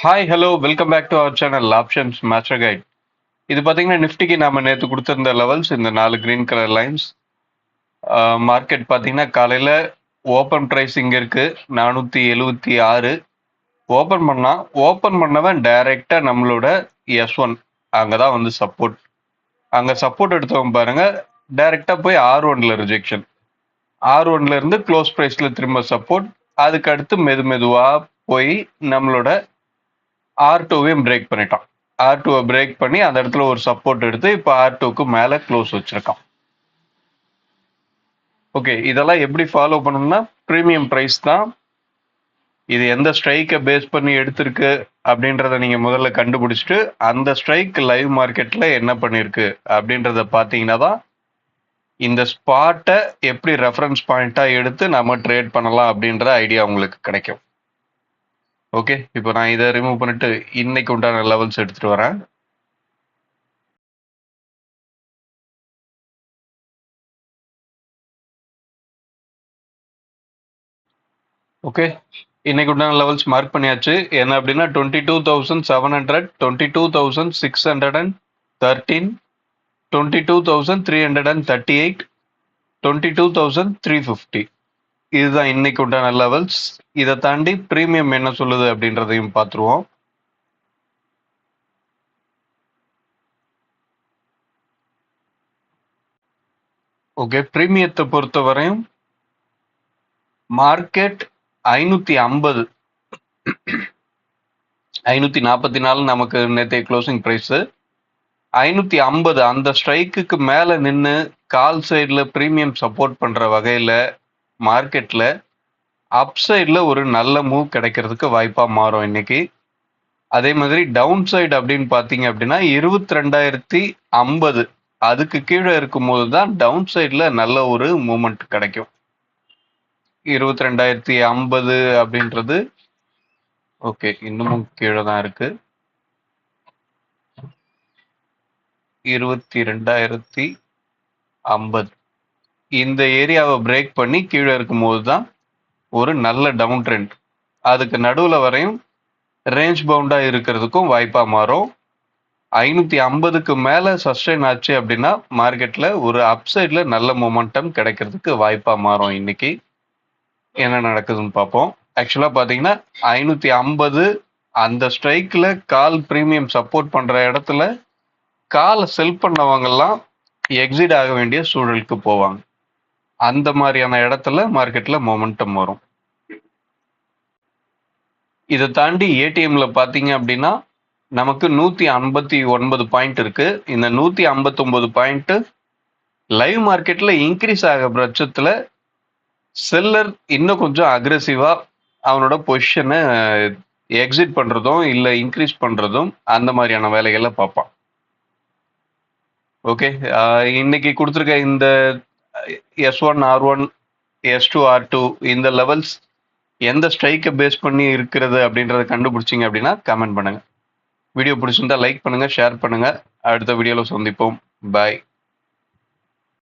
Hi hello welcome back to our channel options master guide. இது பார்த்தீங்கன்னா நிஃப்டிக்கு நாம நேற்று கொடுத்திருந்த லெவல்ஸ் இந்த 4 கிரீன் கலர் லைன்ஸ். மார்க்கெட் பார்த்தீங்கன்னா காலையில் ஓப்பன் ப்ரைஸ் இங்கே இருக்கு 476. ஓப்பன் பண்ணவன் டைரெக்டாக நம்மளோட S1 அங்கே தான் வந்து சப்போர்ட். அங்கே சப்போர்ட் எடுத்தவன் பாருங்க டைரெக்டாக போய் R1ல ரிஜெக்ஷன். R1ல இருந்து க்ளோஸ் ப்ரைஸில் திரும்ப சப்போர்ட். அதுக்கு அடுத்து மெதுவாக போய் நம்மளோட R2வையும் பிரேக் பண்ணிட்டான். R2வை பிரேக் பண்ணி அந்த இடத்துல ஒரு சப்போர்ட் எடுத்து இப்போ R2க்கு மேலே க்ளோஸ் வச்சிருக்கான். ஓகே, இதெல்லாம் எப்படி ஃபாலோ பண்ணணும்னா ப்ரீமியம் ப்ரைஸ் தான். இது எந்த ஸ்ட்ரைக்கை பேஸ் பண்ணி எடுத்திருக்கு அப்படின்றத நீங்கள் முதல்ல கண்டுபிடிச்சிட்டு அந்த ஸ்ட்ரைக் லைவ் மார்க்கெட்டில் என்ன பண்ணியிருக்கு அப்படின்றத பார்த்தீங்கன்னா தான் இந்த ஸ்பாட்டை எப்படி ரெஃபரன்ஸ் பாயிண்ட்டாக எடுத்து நம்ம ட்ரேட் பண்ணலாம் அப்படின்ற ஐடியா உங்களுக்கு கிடைக்கும். ஓகே, இப்போ நான் இதை ரிமூவ் பண்ணிட்டு இன்னைக்கு உண்டான லெவல்ஸ் எடுத்துட்டு வரேன். ஓகே, இன்னைக்கு உண்டான லெவல்ஸ் மார்க் பண்ணியாச்சு. என்ன அப்படின்னா 22,700, 22,613, 22,338, 22,350. இதுதான் இன்னைக்கு உண்டான லெவல்ஸ். இதை தாண்டி ப்ரீமியம் என்ன சொல்லுது அப்படின்றதையும் பார்த்துருவோம். ஓகே, ப்ரீமியத்தை பொறுத்த வரையும் மார்க்கெட் 550, 544 நமக்கு நேற்றைய க்ளோசிங் ப்ரைஸு. 550 அந்த ஸ்ட்ரைக்குக்கு மேலே நின்று கால் சைடில் ப்ரீமியம் சப்போர்ட் பண்ணுற வகையில் மார்க்கெட்டில் அப் சைடில் ஒரு நல்ல மூவ் கிடைக்கிறதுக்கு வாய்ப்பாக மாறும் இன்னைக்கு. அதே மாதிரி டவுன் சைடு அப்படின்னு பார்த்தீங்க அப்படின்னா 22,050 அதுக்கு கீழே இருக்கும்போது தான் டவுன் சைடில் நல்ல ஒரு மூமெண்ட் கிடைக்கும். 22,050 அப்படின்றது ஓகே, இன்னமும் கீழே தான் இருக்கு. 22,050 இந்த ஏரியாவை பிரேக் பண்ணி கீழே இருக்கும்போது தான் ஒரு நல்ல டவுன் ட்ரெண்ட். அதுக்கு நடுவில் வரையும் ரேஞ்ச் பவுண்டாக இருக்கிறதுக்கும் வாய்ப்பாக மாறும். 550க்கு மேலே சஸ்டெயின் ஆச்சு அப்படின்னா மார்க்கெட்டில் ஒரு அப்சைடில் நல்ல மொமெண்டம் கிடைக்கிறதுக்கு வாய்ப்பாக மாறும். இன்னைக்கு என்ன நடக்குதுன்னு பார்ப்போம். ஆக்சுவலாக பார்த்தீங்கன்னா 550 அந்த ஸ்ட்ரைக்கில் கால் ப்ரீமியம் சப்போர்ட் பண்ணுற இடத்துல காலை செல் பண்ணவங்கெல்லாம் எக்ஸிட் ஆக வேண்டிய சூழலுக்கு போவாங்க. அந்த மாதிரியான இடத்துல மார்க்கெட்டில் மொமெண்டம் வரும். இதை தாண்டி ஏடிஎம்ல பார்த்தீங்க அப்படின்னா நமக்கு 159 பாயிண்ட் இருக்கு. இந்த 159 பாயிண்ட் லைவ் மார்க்கெட்ல இன்க்ரீஸ் ஆகிற பட்சத்தில் செல்லர் இன்னும் கொஞ்சம் அக்ரெசிவா அவனோட பொசிஷனை எக்ஸிட் பண்றதும் இல்லை இன்க்ரீஸ் பண்றதும் அந்த மாதிரியான வேலைகளை பார்ப்பான். ஓகே, இன்னைக்கு கொடுத்துருக்க இந்த S1 R1 S2 R2 இந்த லெவல்ஸ் எந்த ஸ்ட்ரைக்கை பேஸ் பண்ணி இருக்கிறது அப்படின்றத கண்டுபிடிச்சிங்க அப்படின்னா கமெண்ட் பண்ணுங்க. வீடியோ பிடிச்சிருந்தா லைக் பண்ணுங்க, ஷேர் பண்ணுங்க. அடுத்த வீடியோவில் சந்திப்போம். பாய்.